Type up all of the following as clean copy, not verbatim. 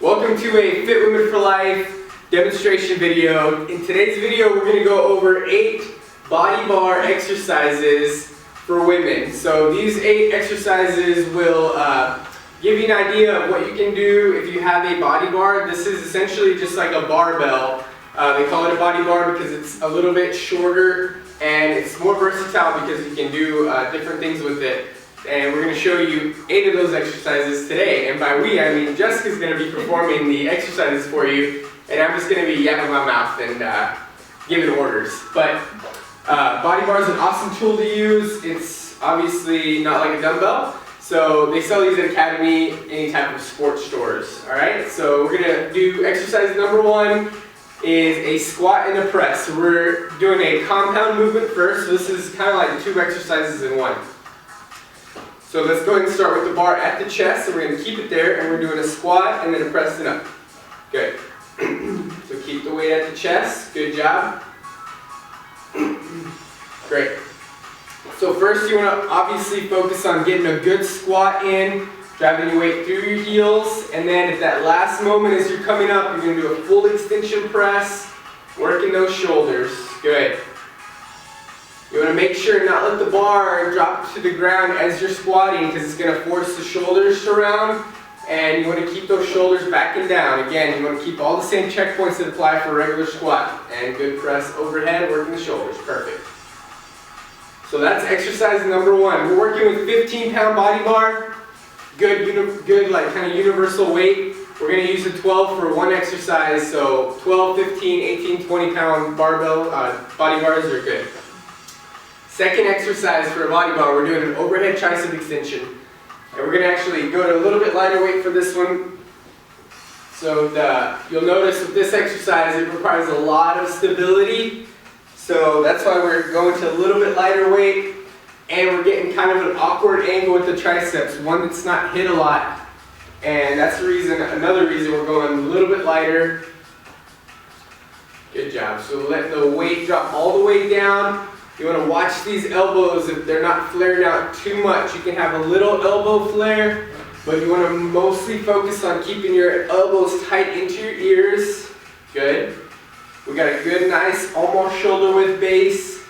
Welcome to a Fit Women for Life demonstration video. In today's video, we're going to go over 8 body bar exercises for women. So these 8 exercises will give you an idea of what you can do if you have a body bar. This is essentially just like a barbell. They call it a body bar because it's a little bit shorter and it's more versatile because you can do different things with it. And we're going to show you 8 of those exercises today. And by we, I mean Jessica's going to be performing the exercises for you, and I'm just going to be yapping my mouth and giving orders. But body bar is an awesome tool to use. It's obviously not like a dumbbell. So they sell these at Academy, any type of sports stores. Alright, so we're going to do exercise number 1 is a squat and a press. So we're doing a compound movement first. So this is kind of like 2 exercises in one. So let's go ahead and start with the bar at the chest. So we're going to keep it there, and we're doing a squat and then a press it up. Good. So keep the weight at the chest. Good job. Great. So first you want to obviously focus on getting a good squat in, driving your weight through your heels, and then at that last moment as you're coming up, you're going to do a full extension press, working those shoulders. Good. You want to make sure not let the bar drop to the ground as you're squatting because it's going to force the shoulders to round, and you want to keep those shoulders back and down. Again, you want to keep all the same checkpoints that apply for a regular squat. And good press overhead, working the shoulders. Perfect. So that's exercise number 1. We're working with 15-pound body bar. Good like kind of universal weight. We're going to use a 12 for one exercise. So 12, 15, 18, 20-pound barbell body bars are good. Second exercise for a body bar, we're doing an overhead tricep extension. And we're going to actually go to a little bit lighter weight for this one. So you'll notice with this exercise it requires a lot of stability. So that's why we're going to a little bit lighter weight. And we're getting kind of an awkward angle with the triceps, one that's not hit a lot. And that's the reason, another reason we're going a little bit lighter. Good job. So let the weight drop all the way down. You want to watch these elbows if they're not flared out too much. You can have a little elbow flare, but you want to mostly focus on keeping your elbows tight into your ears. Good. We got a good, nice, almost shoulder width base.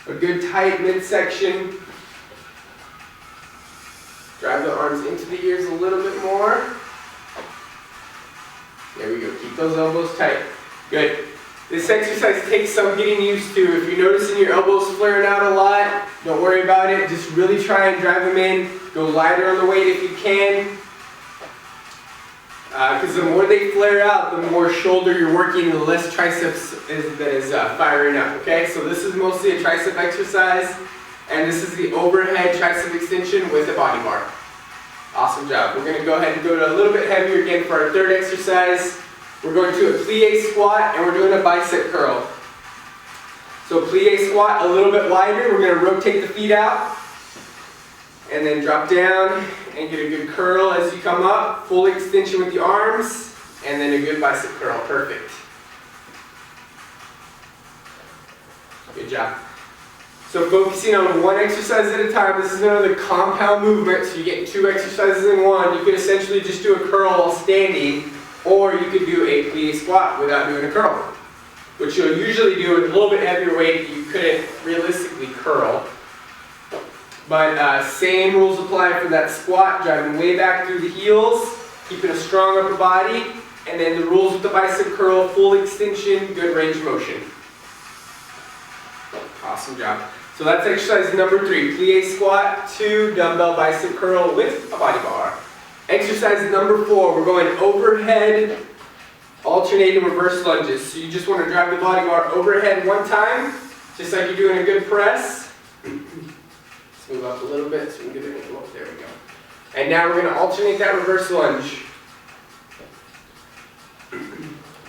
A good tight midsection. Drive the arms into the ears a little bit more. There we go. Keep those elbows tight. Good. This exercise takes some getting used to. If you're noticing your elbows flaring out a lot, don't worry about it. Just really try and drive them in. Go lighter on the weight if you can. Because the more they flare out, the more shoulder you're working, the less triceps that is firing up. Okay, so this is mostly a tricep exercise, and this is the overhead tricep extension with a body bar. Awesome job. We're going to go ahead and go to a little bit heavier again for our third exercise. We're going to a plie squat, and we're doing a bicep curl. So plie squat, a little bit wider. We're going to rotate the feet out, and then drop down and get a good curl as you come up. Full extension with the arms, and then a good bicep curl. Perfect. Good job. So focusing on one exercise at a time. This is another compound movement, so you get 2 exercises in one. You could essentially just do a curl while standing, or you could do a plie squat without doing a curl, which you'll usually do with a little bit heavier weight. You couldn't realistically curl. But same rules apply for that squat, driving way back through the heels, keeping a strong upper body, and then the rules with the bicep curl, full extension, good range of motion. Awesome job. So that's exercise number 3, plie squat, 2 dumbbell bicep curl with a body bar. Exercise number 4, we're going overhead alternating reverse lunges. So you just want to drive the body bar overhead one time, just like you're doing a good press. Let's move up a little bit so we can get it in. There we go. And now we're going to alternate that reverse lunge.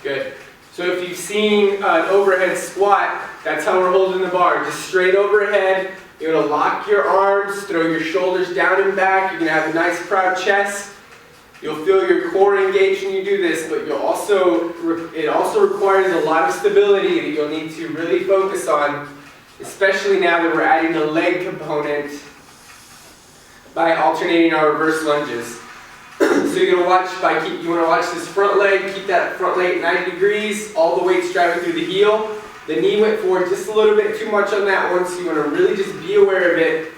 Good. So if you've seen an overhead squat, that's how we're holding the bar. Just straight overhead. You're going to lock your arms, throw your shoulders down and back. You're going to have a nice proud chest. You'll feel your core engaged when you do this, but it also requires a lot of stability that you'll need to really focus on, especially now that we're adding the leg component by alternating our reverse lunges. So you're gonna watch you wanna watch this front leg, keep that front leg 90 degrees, all the weight's driving through the heel. The knee went forward just a little bit too much on that one, so you wanna really just be aware of it.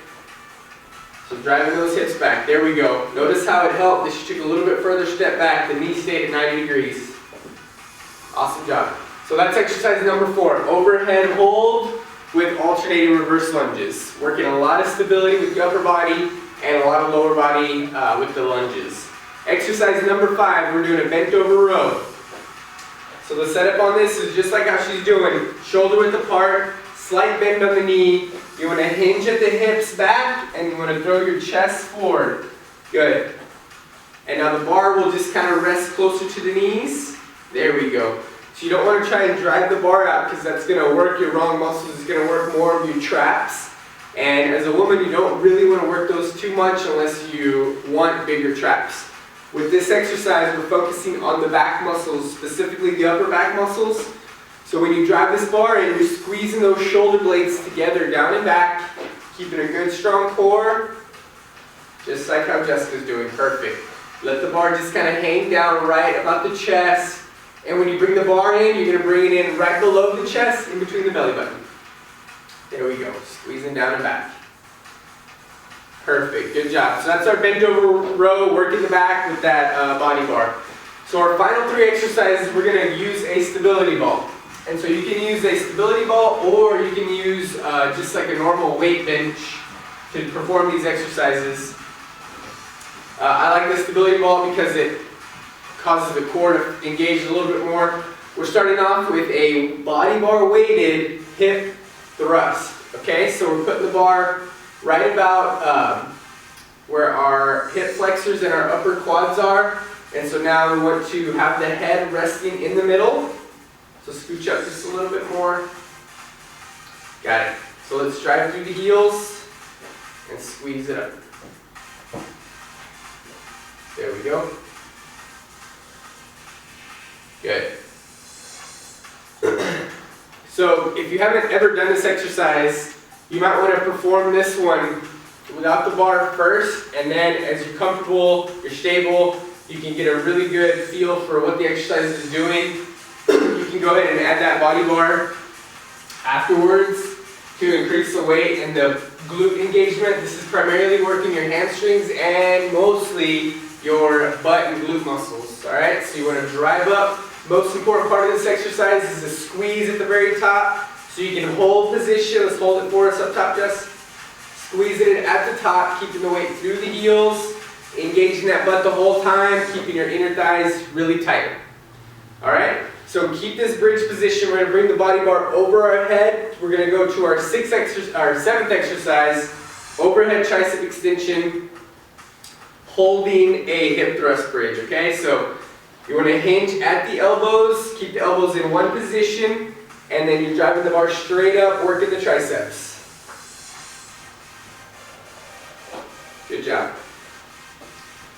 So driving those hips back, there we go. Notice how it helped, that she took a little bit further step back, the knee stayed at 90 degrees. Awesome job. So that's exercise number 4, overhead hold with alternating reverse lunges. Working a lot of stability with the upper body and a lot of lower body with the lunges. Exercise number 5, we're doing a bent over row. So the setup on this is just like how she's doing, shoulder width apart, slight bend on the knee. You want to hinge at the hips back and you want to throw your chest forward. Good. And now the bar will just kind of rest closer to the knees. There we go. So you don't want to try and drive the bar out because that's going to work your wrong muscles. It's going to work more of your traps. And as a woman, you don't really want to work those too much unless you want bigger traps. With this exercise, we're focusing on the back muscles, specifically the upper back muscles. So when you drive this bar in, you're squeezing those shoulder blades together, down and back, keeping a good strong core, just like how Jessica's doing. Perfect. Let the bar just kind of hang down right about the chest. And when you bring the bar in, you're going to bring it in right below the chest, in between the belly button. There we go, squeezing down and back. Perfect, good job. So that's our bent over row, working the back with that body bar. So our final 3 exercises, we're going to use a stability ball. And so you can use a stability ball or you can use just like a normal weight bench to perform these exercises. I like the stability ball because it causes the core to engage a little bit more. We're starting off with a body bar weighted hip thrust. Okay, so we're putting the bar right about where our hip flexors and our upper quads are. And so now we want to have the head resting in the middle. So scooch up just a little bit more. Got it. So let's drive through the heels and squeeze it up. There we go. Good. So if you haven't ever done this exercise, you might want to perform this one without the bar first, and then as you're comfortable, you're stable, you can get a really good feel for what the exercise is doing. You can go ahead and add that body bar afterwards to increase the weight and the glute engagement. This is primarily working your hamstrings and mostly your butt and glute muscles. Alright, so you want to drive up. Most important part of this exercise is a squeeze at the very top. So you can hold position. Let's hold it for us up top, Jess. Squeezing it at the top, keeping the weight through the heels, engaging that butt the whole time, keeping your inner thighs really tight. Alright, so keep this bridge position. We're going to bring the body bar over our head. We're going to go to our 7th exercise, overhead tricep extension, holding a hip thrust bridge. Okay, so you want to hinge at the elbows, keep the elbows in one position, and then you're driving the bar straight up, working the triceps. Good job.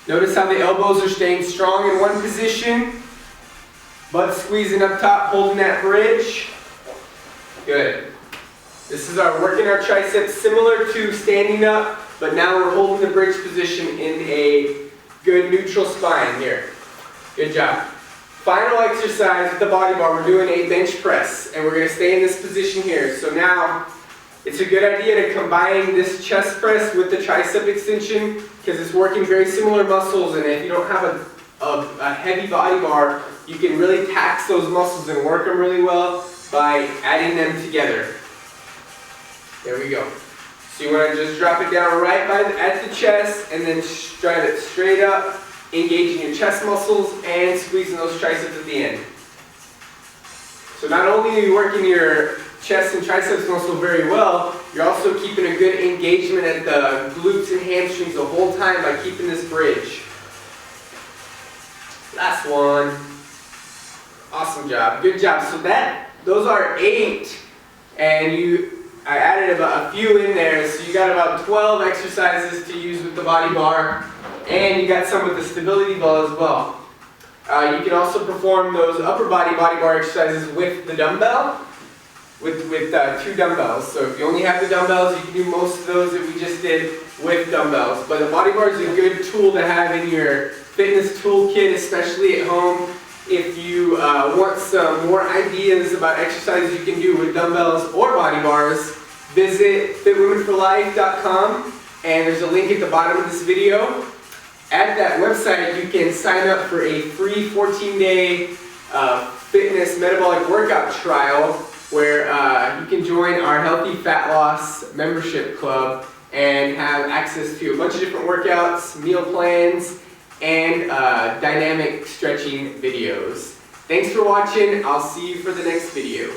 Notice how the elbows are staying strong in one position. Butt squeezing up top, holding that bridge. Good. This is our working our triceps, similar to standing up, but now we're holding the bridge position in a good neutral spine here. Good job. Final exercise with the body bar, we're doing a bench press, and we're going to stay in this position here. So now, it's a good idea to combine this chest press with the tricep extension because it's working very similar muscles, and if you don't have a heavy body bar, you can really tax those muscles and work them really well by adding them together. There we go. So you want to just drop it down right at the chest and then drive it straight up, engaging your chest muscles and squeezing those triceps at the end. So not only are you working your chest and triceps muscle very well, you're also keeping a good engagement at the glutes and hamstrings the whole time by keeping this bridge. Last one. Awesome job. Good job. So those are 8, and I added about a few in there, so you got about 12 exercises to use with the body bar, and you got some with the stability ball as well. You can also perform those upper body bar exercises with the dumbbell, with 2 dumbbells. So if you only have the dumbbells, you can do most of those that we just did with dumbbells. But the body bar is a good tool to have in your fitness toolkit, especially at home. If you want some more ideas about exercises you can do with dumbbells or body bars, visit fitwomenforlife.com, and there's a link at the bottom of this video. At that website, you can sign up for a free 14-day fitness metabolic workout trial where you can join our Healthy Fat Loss membership club and have access to a bunch of different workouts, meal plans, and dynamic stretching videos. Thanks for watching. I'll see you for the next video.